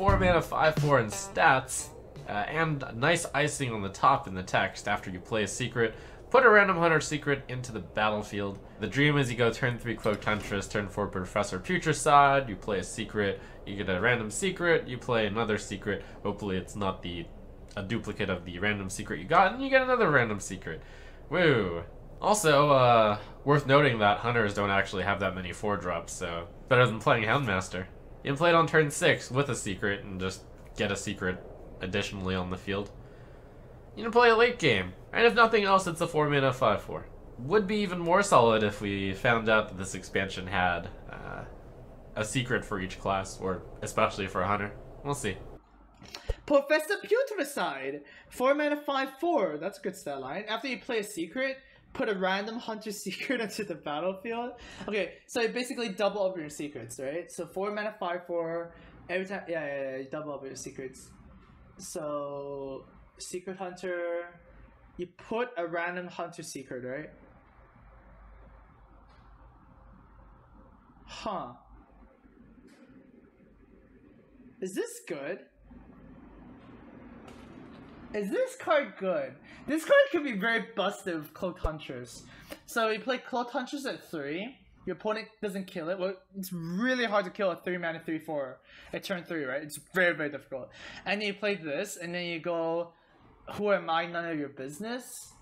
4 mana 5/4 in stats, and nice icing on the top in the text. After you play a secret, put a random hunter secret into the battlefield. The dream is you go turn 3 Cloaked Huntress, turn 4 Professor Putricide, you play a secret, you get a random secret, you play another secret. Hopefully it's not a duplicate of the random secret you got, and you get another random secret. Woo! Also, worth noting that hunters don't actually have that many 4-drops, so better than playing Houndmaster. You can play it on turn 6 with a secret and just get a secret additionally on the field. You can play a late game, and if nothing else, it's a 4 mana 5/4. Would be even more solid if we found out that this expansion had a secret for each class, or especially for a hunter. We'll see. Professor Putricide, 4 mana 5/4. That's a good stat line. After you play a secret, put a random hunter secret into the battlefield. Okay, so you basically double up your secrets, right? So 4 mana 5/4. Every time, yeah, you double up your secrets. So secret hunter, you put a random hunter secret, right? Huh. Is this good? Is this card good? This card could be very busted with Cloaked Huntress. So you play Cloaked Huntress at 3. Your opponent doesn't kill it. Well, it's really hard to kill a 3 mana 3/4 at turn 3, right? It's very, very difficult. And then you play this, and then you go, who am I? None of your business.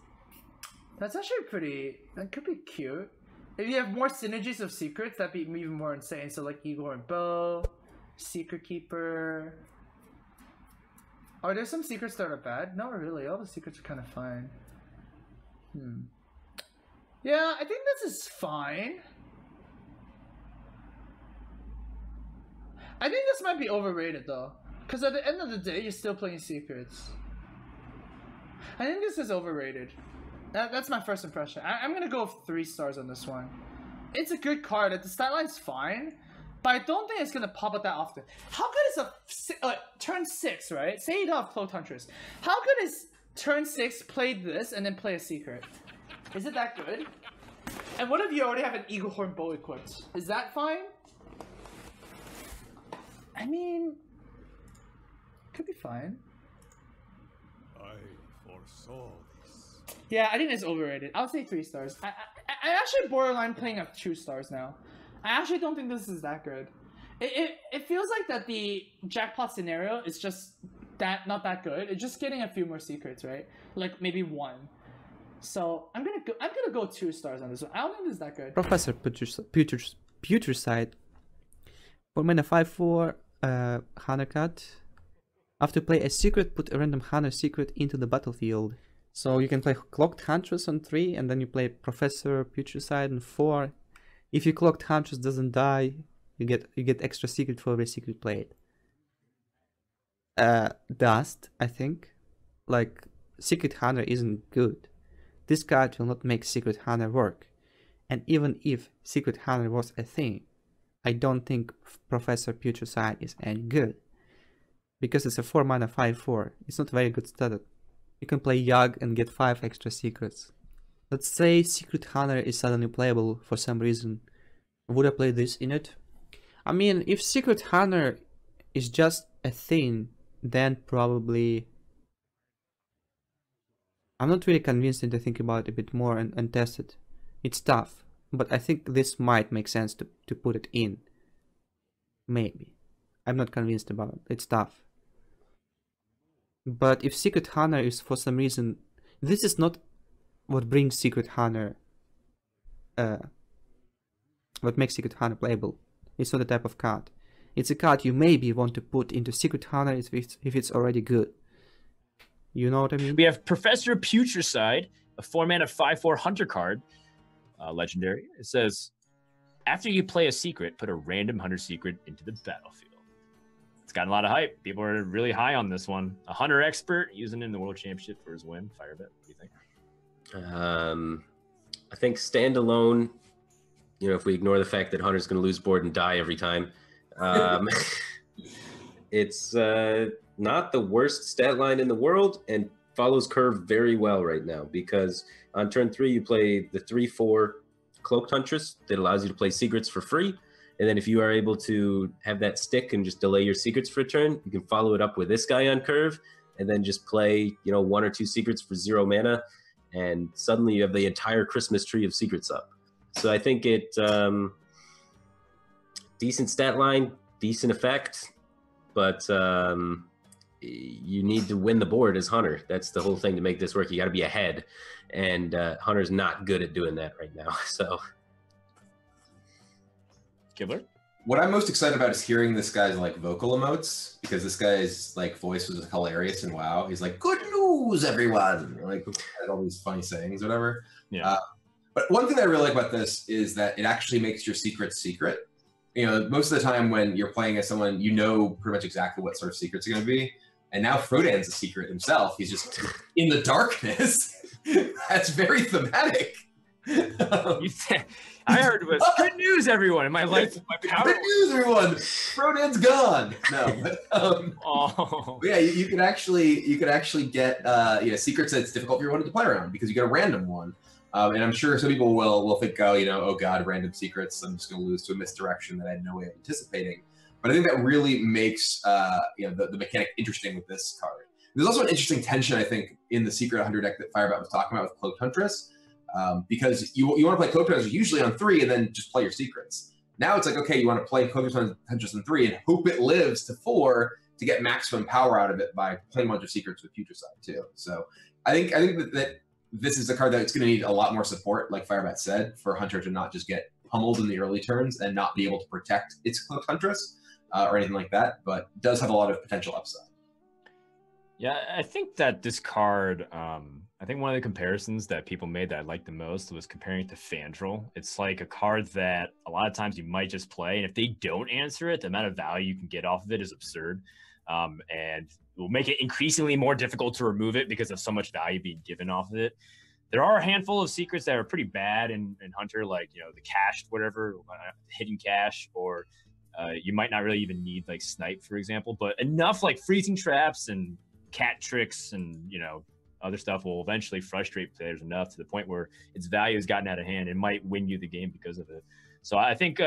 That's actually pretty. That could be cute. If you have more synergies of secrets, that'd be even more insane. So like Eagle and Bow, Secret Keeper. Are there some secrets that are bad? Not really. All the secrets are kind of fine. Yeah, I think this is fine. I think this might be overrated though, because at the end of the day, you're still playing secrets. I think this is overrated. That's my first impression. I'm gonna go with 3 stars on this one. It's a good card. The stat line's fine, but I don't think it's gonna pop up that often. How good is a turn 6, right? Say you don't have Cloaked Huntress. How good is turn 6 play this and then play a secret? Is it that good? And what if you already have an Eagle Horn Bow equipped? Is that fine? I mean, could be fine. I foresaw this. Yeah, I think it's overrated. I'll say 3 stars. I actually borderline playing at 2 stars now. I actually don't think this is that good. It feels like that the jackpot scenario is just not that good. It's just getting a few more secrets, right? Like maybe 1. So I'm gonna go 2 stars on this one. I don't think this is that good. Professor Putricide. 4 mana 5/4 Hunter card. After play a secret, put a random Hunter secret into the battlefield. So you can play Cloaked Huntress on 3, and then you play Professor Putricide on 4. If your Cloaked Huntress doesn't die, you get extra secret for every secret played. Dust, I think. Like, Secret Hunter isn't good. This card will not make Secret Hunter work. And even if Secret Hunter was a thing, I don't think Professor Putricide is any good. Because it's a 4 mana 5/4. It's not very good started. You can play Yogg and get 5 extra secrets. Let's say Secret Hunter is suddenly playable for some reason. Would I play this in it? I mean, if Secret Hunter is just a thing, then probably... I'm not really convinced to think about it a bit more and test it. It's tough, but I think this might make sense to put it in. Maybe. I'm not convinced about it. It's tough. But if Secret Hunter is for some reason... This is not what brings Secret Hunter... what makes Secret Hunter playable. It's not the type of card. It's a card you maybe want to put into Secret Hunter if it's already good. You know what I mean? We have Professor Putricide, a 4 mana 5/4 Hunter card, legendary. It says, after you play a secret, put a random Hunter secret into the battlefield. It's gotten a lot of hype. People are really high on this one. A Hunter expert using it in the World Championship for his win. Firebit, what do you think? I think standalone, you know, if we ignore the fact that Hunter's going to lose board and die every time, it's not the worst stat line in the world and follows curve very well right now, because on turn 3 you play the 3/4 Cloaked Huntress that allows you to play secrets for free, And then if you are able to have that stick and just delay your secrets for a turn, you can follow it up with this guy on curve, and then just play, 1 or 2 secrets for 0 mana, and suddenly you have the entire Christmas tree of secrets up. So I think it decent stat line, decent effect, but you need to win the board as Hunter. That's the whole thing to make this work. You got to be ahead, and Hunter's not good at doing that right now. So, Kibler? What I'm most excited about is hearing this guy's like vocal emotes, because this guy's like voice was hilarious and WoW. He's like, "Good news, everyone!" Like had all these funny sayings, whatever. Yeah. But one thing that I really like about this is that it actually makes your secrets secret. Most of the time when you're playing as someone, you know pretty much exactly what sort of secrets are going to be. And now Frodan's a secret himself. He's just in the darkness. That's very thematic. I heard it was good news, everyone. In my life, my power. Good news, everyone. Frodan's gone. No, but yeah, you could actually get secrets that's difficult for your opponent to play around, because you get a random one. And I'm sure some people will think, oh god, random secrets, I'm just going to lose to a misdirection that I had no way of anticipating. But I think that really makes the mechanic interesting with this card. There's also an interesting tension, I think, in the Secret Hunter deck that Firebat was talking about with Cloaked Huntress, because you want to play Cloaked Huntress usually on 3 and then just play your secrets. Now it's like, okay, you want to play Cloaked Huntress on 3 and hope it lives to 4 to get maximum power out of it by playing a bunch of secrets with Putricide too. So I think that this is a card that's going to need a lot more support, like Firebat said, for Hunter to not just get pummeled in the early turns and not be able to protect its Cloaked Huntress or anything like that, but does have a lot of potential upside. Yeah, I think that this card, I think one of the comparisons that people made that I liked the most was comparing it to Fandral. It's like a card that a lot of times you might just play, and if they don't answer it, the amount of value you can get off of it is absurd. And will make it increasingly more difficult to remove it because of so much value being given off of it. There are a handful of secrets that are pretty bad in Hunter, like, the cached, whatever, hidden cache, or you might not really even need like snipe, for example, but enough like freezing traps and cat tricks and, other stuff will eventually frustrate players enough to the point where its value has gotten out of hand and might win you the game because of it. So I think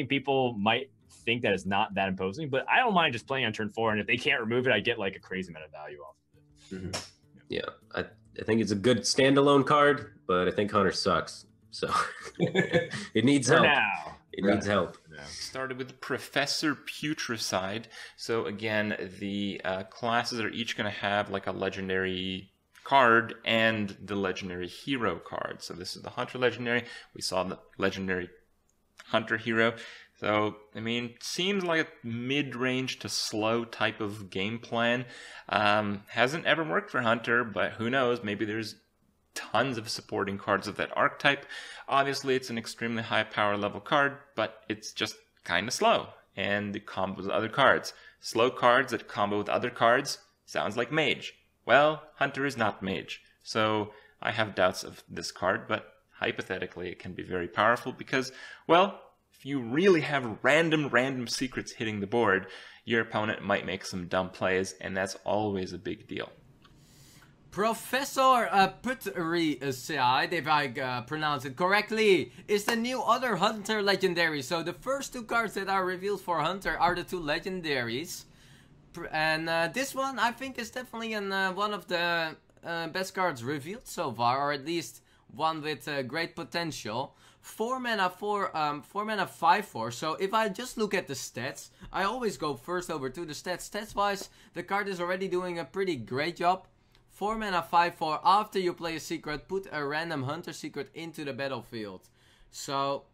people might think that it's not that imposing, but I don't mind just playing on turn 4, and if they can't remove it, I get like a crazy amount of value off of it. Mm-hmm. Yeah, I think it's a good standalone card, but I think Hunter sucks. So it needs help. Now. It needs help. Started with Professor Putricide. So again, the classes are each going to have like a legendary card and the legendary hero card. So this is the Hunter legendary. We saw the legendary Hunter hero. So, seems like a mid-range to slow type of game plan. Hasn't ever worked for Hunter, but who knows? Maybe there's tons of supporting cards of that archetype. Obviously, it's an extremely high power level card, but it's just kind of slow. And it combos with other cards. Slow cards that combo with other cards sounds like Mage. Well, Hunter is not Mage. So, I have doubts of this card, but hypothetically, it can be very powerful because, well, if you really have random secrets hitting the board, your opponent might make some dumb plays, and that's always a big deal. Professor Putricide, if I pronounce it correctly, is the new other Hunter legendary. So the first 2 cards that are revealed for Hunter are the 2 legendaries. And this one, I think, is definitely one of the best cards revealed so far, or at least one with great potential. 4 mana 5/4. So if I just look at the stats, I always go first over to the stats. Stats wise, the card is already doing a pretty great job. 4 mana 5/4. After you play a secret, put a random Hunter secret into the battlefield. So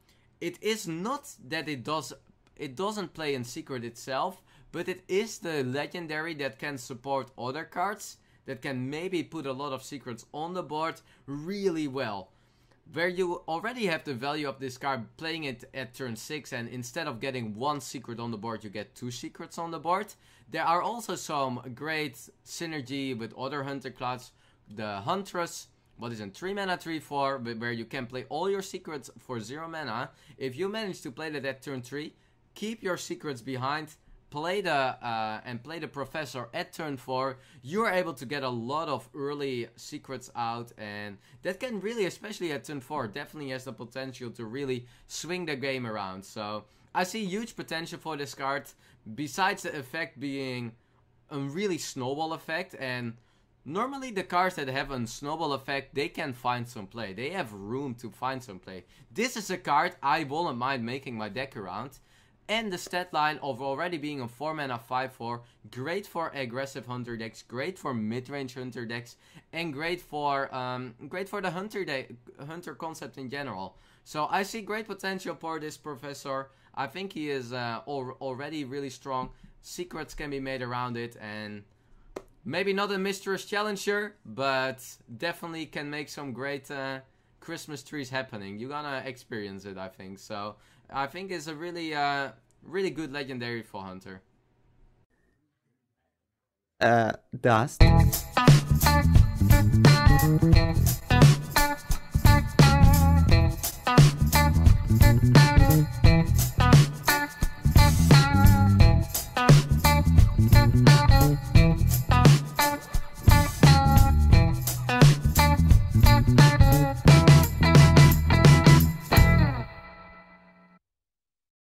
it is not that it doesn't play in secret itself, but it is the legendary that can support other cards that can maybe put a lot of secrets on the board really well. Where you already have the value of this card playing it at turn 6, and instead of getting 1 secret on the board, you get 2 secrets on the board. There are also some great synergy with other Hunter classes. The Huntress, what is in 3 mana 3/4, where you can play all your secrets for 0 mana. If you manage to play that at turn 3, keep your secrets behind, play the Professor at turn 4, you're able to get a lot of early secrets out, and that can really, especially at turn 4, definitely has the potential to really swing the game around. So I see huge potential for this card, besides the effect being a really snowball effect, and normally the cards that have a snowball effect, they can find some play. They have room to find some play. This is a card I wouldn't mind making my deck around. And the stat line of already being a 4-mana 5/4, great for aggressive hunter decks, great for mid-range hunter decks, and great for the hunter concept in general. So I see great potential for this Professor. I think he is already really strong. Secrets can be made around it, and maybe not a Mistress Challenger, but definitely can make some great Christmas trees happening. You're gonna experience it, I think. So I think it's a really really good legendary for Hunter. Dust.